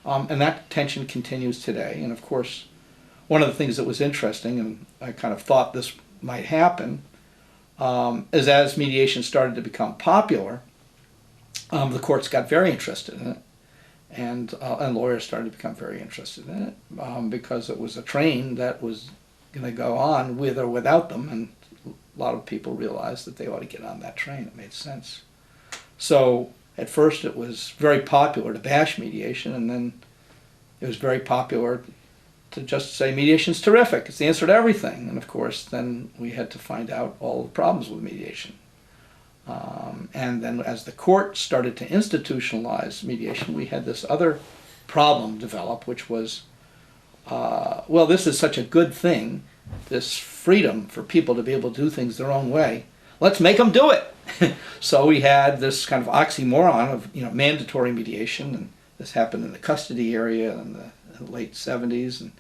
And that tension continues today. And of course, one of the things that was interesting, and I kind of thought this might happen, is as mediation started to become popular, the courts got very interested in it, and lawyers started to become very interested in it, because it was a train that was going to go on with or without them, and a lot of people realized that they ought to get on that train. It made sense. So at first it was very popular to bash mediation, and then it was very popular to just say mediation's terrific, it's the answer to everything. And of course then we had to find out all the problems with mediation. And then as the court started to institutionalize mediation, we had this other problem develop, which was, well, this is such a good thing, this freedom for people to be able to do things their own way. Let's make them do it. So we had this kind of oxymoron of, mandatory mediation, and this happened in the custody area in the late 70s, and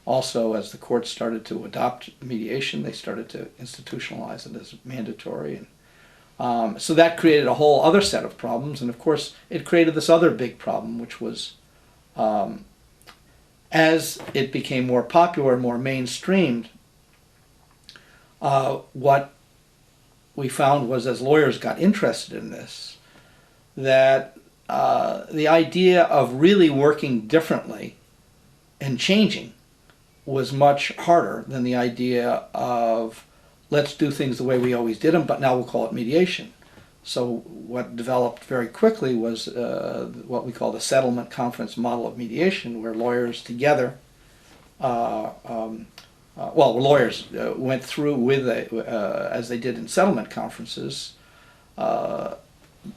also as the courts started to adopt mediation, they started to institutionalize it as mandatory. And so that created a whole other set of problems, and of course it created this other big problem, which was, as it became more popular and more mainstreamed, what we found was, as lawyers got interested in this, that the idea of really working differently and changing was much harder than the idea of let's do things the way we always did them, but now we'll call it mediation. So what developed very quickly was what we call the settlement conference model of mediation, where lawyers together, lawyers went through with, as they did in settlement conferences,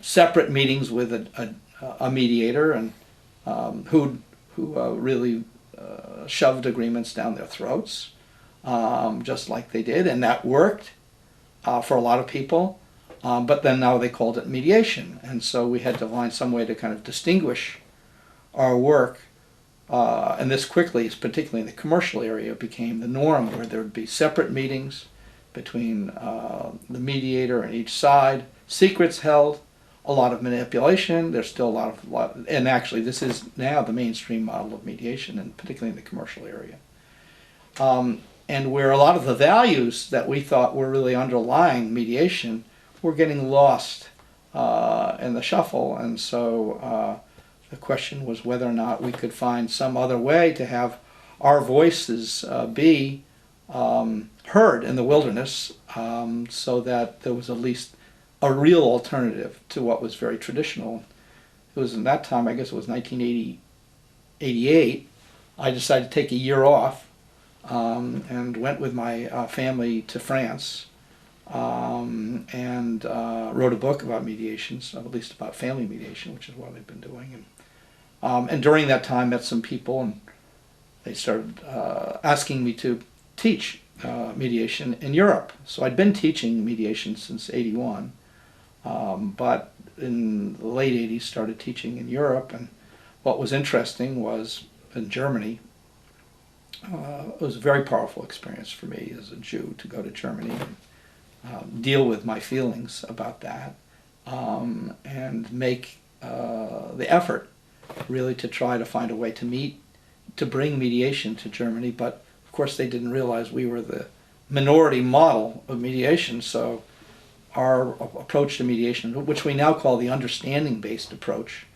separate meetings with a mediator, and who really shoved agreements down their throats, just like they did, and that worked for a lot of people. But then now they called it mediation, and so we had to find some way to kind of distinguish our work. And this quickly, particularly in the commercial area, became the norm, where there would be separate meetings between the mediator and each side, secrets held, a lot of manipulation. There's still a lot, and actually this is now the mainstream model of mediation, and particularly in the commercial area. And where a lot of the values that we thought were really underlying mediation were getting lost in the shuffle, and so the question was whether or not we could find some other way to have our voices be heard in the wilderness, so that there was at least a real alternative to what was very traditional. It was in that time, I guess it was 1988, I decided to take a year off, and went with my family to France, and wrote a book about mediations, at least about family mediation, which is what I've been doing. And during that time, met some people, and they started asking me to teach mediation in Europe. So I'd been teaching mediation since '81, but in the late '80s started teaching in Europe. And what was interesting was in Germany, it was a very powerful experience for me as a Jew to go to Germany and deal with my feelings about that, and make the effort really to try to find a way to bring mediation to Germany. But of course they didn't realize we were the minority model of mediation, so our approach to mediation, which we now call the understanding-based approach,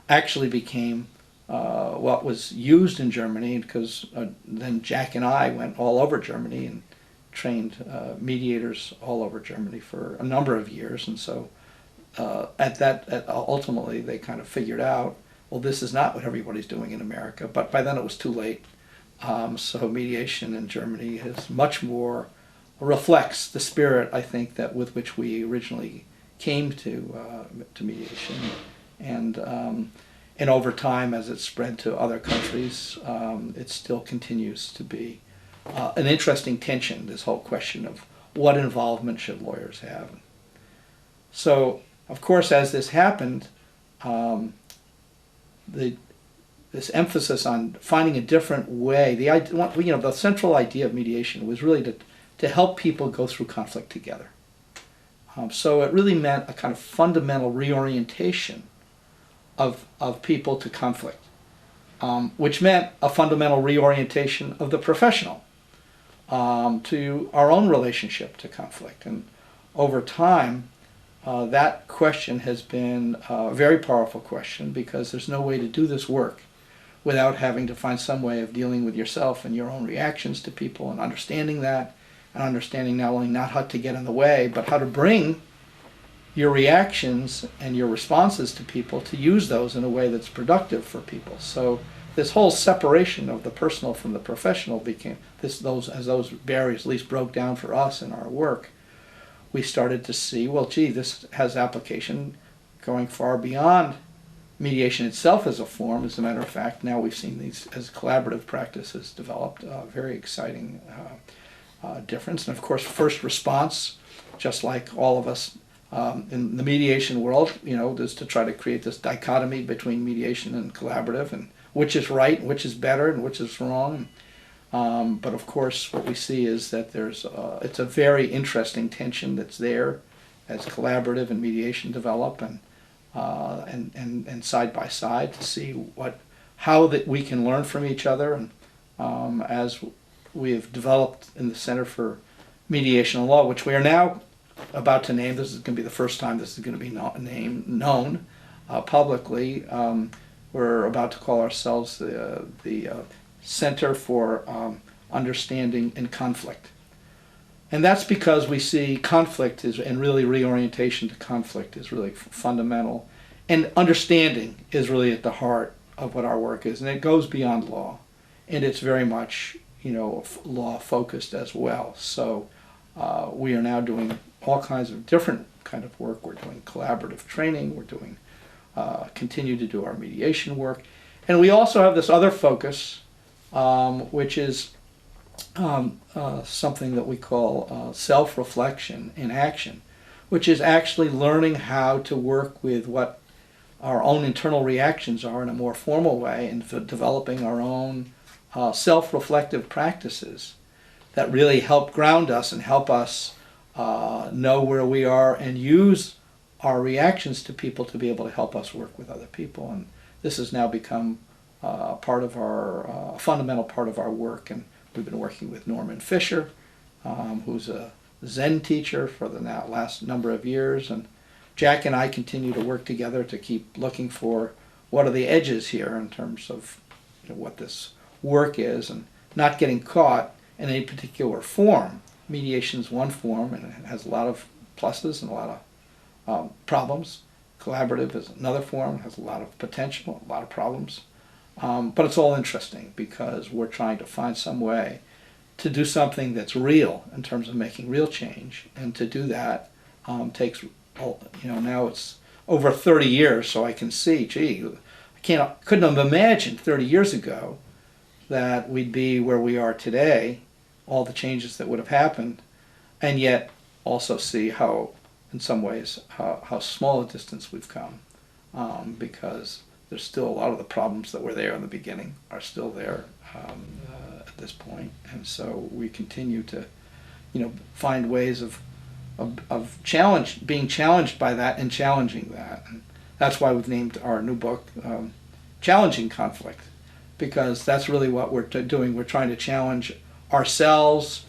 actually became what was used in Germany, because then Jack and I went all over Germany and trained mediators all over Germany for a number of years. And so ultimately they kind of figured out, well, this is not what everybody's doing in America, but by then it was too late. So mediation in Germany is much more, reflects the spirit, I think, that with which we originally came to mediation. And over time, as it spread to other countries, it still continues to be an interesting tension, this whole question of what involvement should lawyers have. So, of course, as this happened, this emphasis on finding a different way, the central idea of mediation was really to help people go through conflict together. So it really meant a kind of fundamental reorientation of people to conflict. which meant a fundamental reorientation of the professional to our own relationship to conflict. And over time, that question has been a very powerful question, because there's no way to do this work without having to find some way of dealing with yourself and your own reactions to people, and understanding that, and understanding not only not how to get in the way, but how to bring your reactions and your responses to people, to use those in a way that's productive for people. So this whole separation of the personal from the professional became as those barriers at least broke down for us in our work. We started to see, well, gee, this has application going far beyond mediation itself as a form. As a matter of fact, now we've seen these as collaborative practices developed, very exciting difference. And of course, first response, just like all of us in the mediation world, is to try to create this dichotomy between mediation and collaborative, and which is right, which is better, and which is wrong. But of course, what we see is that it's a very interesting tension that's there as collaborative and mediation develop, and side by side, to see how that we can learn from each other. And as we have developed in the Center for Mediation and Law, which we are now about to name, this is going to be the first time this is going to be known publicly. We're about to call ourselves the Center for Understanding in Conflict. And that's because we see conflict and really reorientation to conflict is really fundamental. And understanding is really at the heart of what our work is. And it goes beyond law. And it's very much, law focused as well. So we are now doing all kinds of different kind of work. We're doing collaborative training. We're doing, continue to do our mediation work. And we also have this other focus, which is something that we call self-reflection in action, which is actually learning how to work with what our own internal reactions are in a more formal way, and developing our own self-reflective practices that really help ground us and help us know where we are, and use our reactions to people to be able to help us work with other people. And this has now become part of our fundamental part of our work. And we've been working with Norman Fisher, who's a Zen teacher for the last number of years, and Jack and I continue to work together to keep looking for what are the edges here in terms of what this work is, and not getting caught in any particular form. Mediation is one form, and it has a lot of pluses and a lot of problems. Collaborative is another form, has a lot of potential, a lot of problems. But it's all interesting, because we're trying to find some way to do something that's real in terms of making real change. And to do that takes, now it's over 30 years, so I can see, couldn't have imagined 30 years ago that we'd be where we are today, all the changes that would have happened, and yet also see how, in some ways, how small a distance we've come, because there's still a lot of the problems that were there in the beginning are still there at this point. And so we continue to, find ways of being challenged by that and challenging that. And that's why we've named our new book Challenging Conflict, because that's really what we're doing. We're trying to challenge ourselves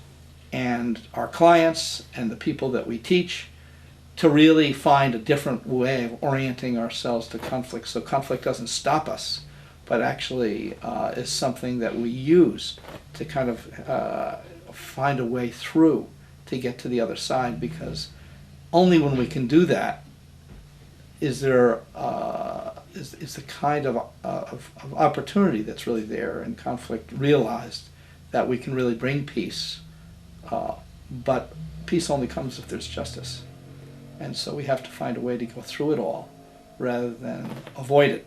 and our clients and the people that we teach to really find a different way of orienting ourselves to conflict, so conflict doesn't stop us, but actually is something that we use to kind of find a way through to get to the other side. Because only when we can do that is there is the kind of opportunity that's really there in conflict realized, that we can really bring peace. But peace only comes if there's justice. And so we have to find a way to go through it all rather than avoid it.